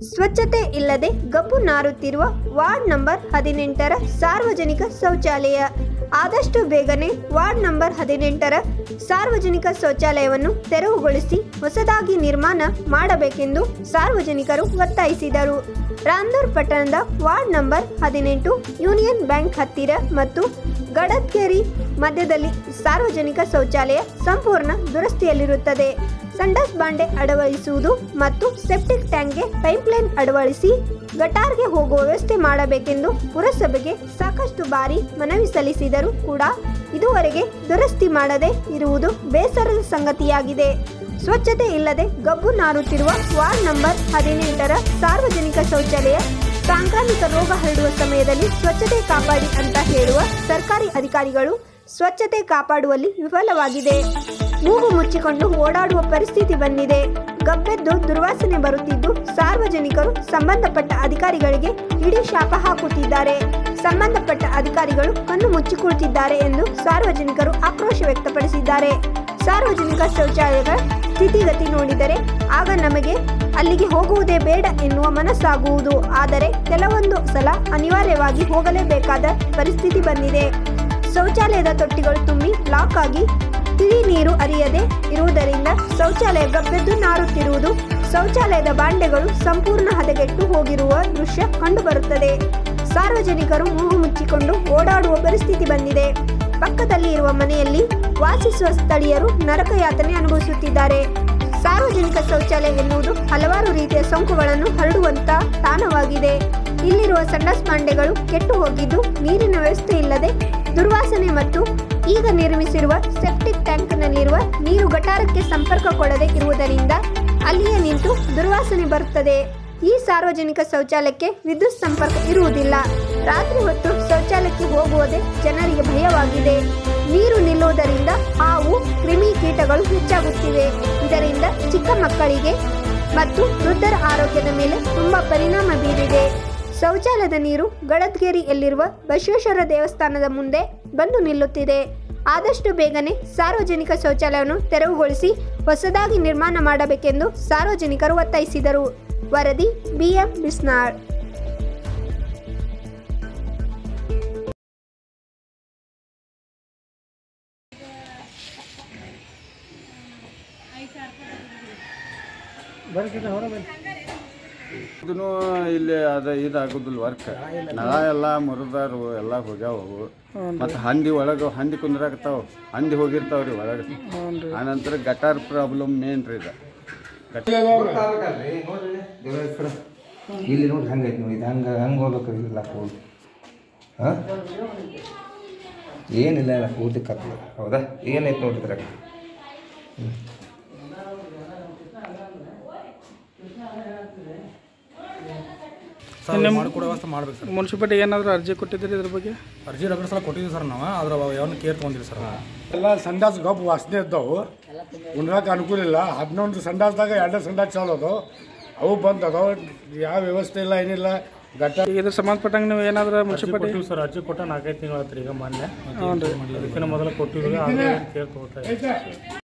ಸ್ವಚ್ಛತೆ ಇಲ್ಲದೆ ಗಬ್ಬು ನಾರುತ್ತಿರುವ ವಾರ್ಡ್ ನಂಬರ್ 18ರ ಸಾರ್ವಜನಿಕ ಶೌಚಾಲಯ. ಆದಷ್ಟು ಬೇಗನೆ ವಾರ್ಡ್ ನಂಬರ್ 18ರ ಸಾರ್ವಜನಿಕ ಶೌಚಾಲಯವನ್ನು ತೆರವುಗೊಳಿಸಿ ಹೊಸದಾಗಿ ನಿರ್ಮಾಣ ಮಾಡಬೇಕೆಂದು ಸಾರ್ವಜನಿಕರು ಒತ್ತಾಯಿಸಿದರು. ರಾಂದೂರ್ ಪಟ್ಟಣದ ವಾರ್ಡ್ ನಂಬರ್ 18 ಯೂನಿಯನ್ ಬ್ಯಾಂಕ್ ಹತ್ತಿರ ಮತ್ತು ಗಡದ್ಗೆರಿ ಮಧ್ಯದಲ್ಲಿ ಸಾರ್ವಜನಿಕ ಶೌಚಾಲಯ ಸಂಪೂರ್ಣ ದುರಸ್ತಿಯಲ್ಲಿರುತ್ತದೆ. ಸಂಡಸ್ ಬಾಂಡೆ ಅಳವಡಿಸುವುದು ಮತ್ತು ಸೆಪ್ಟಿಕ್ ಟ್ಯಾಂಕ್ಗೆ ಪೈಪ್ಲೈನ್ ಅಳವಡಿಸಿ ಗಟಾರ್ಗೆ ಹೋಗುವ ವ್ಯವಸ್ಥೆ ಮಾಡಬೇಕೆಂದು ಪುರಸಭೆಗೆ ಸಾಕಷ್ಟು ಬಾರಿ ಮನವಿ ಸಲ್ಲಿಸಿದರೂ ಕೂಡ ಇದುವರೆಗೆ ದುರಸ್ತಿ ಮಾಡದೆ ಇರುವುದು ಬೇಸರದ ಸಂಗತಿಯಾಗಿದೆ. ಸ್ವಚ್ಛತೆ ಇಲ್ಲದೆ ಗಬ್ಬು ನಾರುತ್ತಿರುವ ವಾರ್ಡ್ ನಂಬರ್ 18ರ ಸಾರ್ವಜನಿಕ ಶೌಚಾಲಯ ಸಾಂಕ್ರಾಮಿಕ ರೋಗ ಹರಡುವ ಸಮಯದಲ್ಲಿ ಸ್ವಚ್ಛತೆ ಕಾಪಾಡಿ ಅಂತ ಹೇಳುವ ಸರ್ಕಾರಿ ಅಧಿಕಾರಿಗಳು ಸ್ವಚ್ಛತೆ ಕಾಪಾಡುವಲ್ಲಿ ವಿಫಲವಾಗಿದೆ. ಮೂಗು ಮುಚ್ಚಿಕೊಂಡು ಓಡಾಡುವ ಪರಿಸ್ಥಿತಿ ಬಂದಿದೆ. ಗಬ್ಬೆದ್ದು ದುರ್ವಾಸನೆ ಬರುತ್ತಿದ್ದು ಸಾರ್ವಜನಿಕರು ಸಂಬಂಧಪಟ್ಟ ಅಧಿಕಾರಿಗಳಿಗೆ ಇಡೀ ಶಾಪ ಹಾಕುತ್ತಿದ್ದಾರೆ. ಸಂಬಂಧಪಟ್ಟ ಅಧಿಕಾರಿಗಳು ಕಣ್ಣು ಮುಚ್ಚಿಕೊಳ್ತಿದ್ದಾರೆ ಎಂದು ಸಾರ್ವಜನಿಕರು ಆಕ್ರೋಶ ವ್ಯಕ್ತಪಡಿಸಿದ್ದಾರೆ. ಸಾರ್ವಜನಿಕ ಶೌಚಾಲಯಗಳ ಸ್ಥಿತಿಗತಿ ನೋಡಿದರೆ ಆಗ ನಮಗೆ ಅಲ್ಲಿಗೆ ಹೋಗುವುದೇ ಬೇಡ ಎನ್ನುವ ಮನಸ್ಸಾಗುವುದು. ಆದರೆ ಕೆಲವೊಂದು ಸಲ ಅನಿವಾರ್ಯವಾಗಿ ಹೋಗಲೇಬೇಕಾದ ಪರಿಸ್ಥಿತಿ ಬಂದಿದೆ. ಶೌಚಾಲಯದ ತೊಟ್ಟಿಗಳು ತುಂಬಿ ಲಾಕ್ ಆಗಿ ತಿಳಿ ನೀರು ಹರಿಯದೆ ಇರುವುದರಿಂದ ಶೌಚಾಲಯ ಗಬ್ಬೆದ್ದು ನಾರುತ್ತಿರುವುದು, ಶೌಚಾಲಯದ ಬಾಂಡೆಗಳು ಸಂಪೂರ್ಣ ಹದಗೆಟ್ಟು ಹೋಗಿರುವ ದೃಶ್ಯ ಕಂಡುಬರುತ್ತದೆ. ಸಾರ್ವಜನಿಕರು ಮೂಗು ಮುಚ್ಚಿಕೊಂಡು ಓಡಾಡುವ ಪರಿಸ್ಥಿತಿ ಬಂದಿದೆ. ಪಕ್ಕದಲ್ಲಿ ಇರುವ ಮನೆಯಲ್ಲಿ ವಾಸಿಸುವ ಸ್ಥಳೀಯರು ನರಕ ಯಾತನೆ ಅನುಭವಿಸುತ್ತಿದ್ದಾರೆ. ಸಾರ್ವಜನಿಕ ಶೌಚಾಲಯ ಎನ್ನುವುದು ಹಲವಾರು ರೀತಿಯ ಸೋಂಕುಗಳನ್ನು ಹರಡುವಂತ ತಾಣವಾಗಿದೆ. ಇಲ್ಲಿರುವ ಸಂಡಸ್ ಬಾಂಡೆಗಳು ಕೆಟ್ಟು ಹೋಗಿದ್ದು ನೀರಿನ ವ್ಯವಸ್ಥೆ ಇಲ್ಲದೆ ದುರ್ವಾಸನೆ ಮತ್ತು ಈಗ ನಿರ್ಮಿಸಿರುವ ಸೆಪ್ಟಿಕ್ ಟ್ಯಾಂಕ್ನಲ್ಲಿರುವ ನೀರು ಗಟಾರಕ್ಕೆ ಸಂಪರ್ಕ ಕೊಡದೆ ಇರುವುದರಿಂದ ಅಲ್ಲಿಯೇ ನಿಂತು ದುರ್ವಾಸನೆ ಬರುತ್ತದೆ. ಈ ಸಾರ್ವಜನಿಕ ಶೌಚಾಲಯಕ್ಕೆ ವಿದ್ಯುತ್ ಸಂಪರ್ಕ ಇರುವುದಿಲ್ಲ. ರಾತ್ರಿ ಹೊತ್ತು ಶೌಚಾಲಯಕ್ಕೆ ಹೋಗುವುದೇ ಜನರಿಗೆ ಭಯವಾಗಿದೆ. ನೀರು ನಿಲ್ಲುವುದರಿಂದ ಹಾವು ಕ್ರಿಮಿ ಕೀಟಗಳು ಹೆಚ್ಚಾಗುತ್ತಿವೆ. ಇದರಿಂದ ಚಿಕ್ಕ ಮಕ್ಕಳಿಗೆ ಮತ್ತು ವೃದ್ಧರ ಆರೋಗ್ಯದ ಮೇಲೆ ತುಂಬಾ ಪರಿಣಾಮ ಬೀರಿದೆ. ಶೌಚಾಲಯದ ನೀರು ಗಡದ್ಗೆರಿಯಲ್ಲಿರುವ ಬಸವೇಶ್ವರ ದೇವಸ್ಥಾನದ ಮುಂದೆ ಬಂದು ನಿಲ್ಲುತ್ತಿದೆ. ಆದಷ್ಟು ಬೇಗನೆ ಸಾರ್ವಜನಿಕ ಶೌಚಾಲಯವನ್ನು ತೆರವುಗೊಳಿಸಿ ಹೊಸದಾಗಿ ನಿರ್ಮಾಣ ಮಾಡಬೇಕೆಂದು ಸಾರ್ವಜನಿಕರು ಒತ್ತಾಯಿಸಿದರು. ವರದಿ BM ಬಿಸ್ನಾಳ್. ಇದನ್ನು ಇಲ್ಲಿ ಇದಾಗೋದಿಲ್ಲ ವರ್ಕ್. ನಳ ಎಲ್ಲ ಮುರಿದಾರು ಎಲ್ಲ ಹೋಗ್ಯಾವು. ಮತ್ತು ಹಂದಿ ಕುಂದ್ರಾಕತ್ತಾವ. ಹಂದಿ ಹೋಗಿರ್ತಾವ್ರಿ ಒಳಗೆ. ಆನಂತರ ಗಟಾರ್ ಪ್ರಾಬ್ಲಮ್ ಮೇನ್ ರೀ ಇದು. ಇಲ್ಲಿ ನೋಡಿ ಹಂಗೈತಿ ನೋಡಿ, ಇದು ಹಂಗೆ ಹೋಗ್ಬೇಕು. ಇಲ್ಲ ಕೂಡಿ ಹಾಂ ಏನಿಲ್ಲ, ಇಲ್ಲ ಕೂಡಿ ಕತ್ತಲು. ಹೌದಾ? ಏನೈತೆ ನೋಡಿದ್ರೆ ಮಾಡಿಕೊಡೋ ವ್ಯವಸ್ಥೆ ಮಾಡ್ಬೇಕು ಸರ್. ಮುನ್ಸಿಪಾಲಿಟಿಗೆ ಏನಾದರೂ ಅರ್ಜಿ ಕೊಟ್ಟಿದ್ದೀರಿ ಇದ್ರ ಬಗ್ಗೆ? ಅರ್ಜಿ ರಗಡ ಸಲ ಕೊಟ್ಟಿದ್ದೀವಿ ಸರ್ ನಾವು. ಅದ್ರ ಯಾವನ್ನ ಕೇರ್ ತೊಗೊಂಡಿಲ್ಲ ಸರ್. ಎಲ್ಲ ಸಂಡಾಸ್ ಗಬ್ಬು ವಾಸನೆ ಇದ್ದವು, ಉಣ್ರಾಕ ಅನುಕೂಲ ಇಲ್ಲ. 11 ಸಂಡಾಸ್ದಾಗ 2 ಸಂಡಾಸ್ ಚಾಲೋದು, ಅವು ಬಂದದವು. ಯಾವ ವ್ಯವಸ್ಥೆ ಇಲ್ಲ, ಏನಿಲ್ಲ. ಇದ್ರ ಸಂಬಂಧಪಟ್ಟಂಗೆ ನೀವು ಏನಾದರೂ ಮುನ್ಸಿಪಾಲಿಟಿ ಕೊಟ್ಟಿವಿ ಸರ್. ಅರ್ಜಿ ಕೊಟ್ಟ 4-5 ತಿಂಗಳು ಆಯ್ತು ಈಗ ಮೊನ್ನೆ. ಅದಕ್ಕಿಂತ ಮೊದಲು ಕೊಟ್ಟಿದ್ವಿ. ಕೇರ್ ತೊಗೊಳ್ತಾ ಇದ್ದೀವಿ.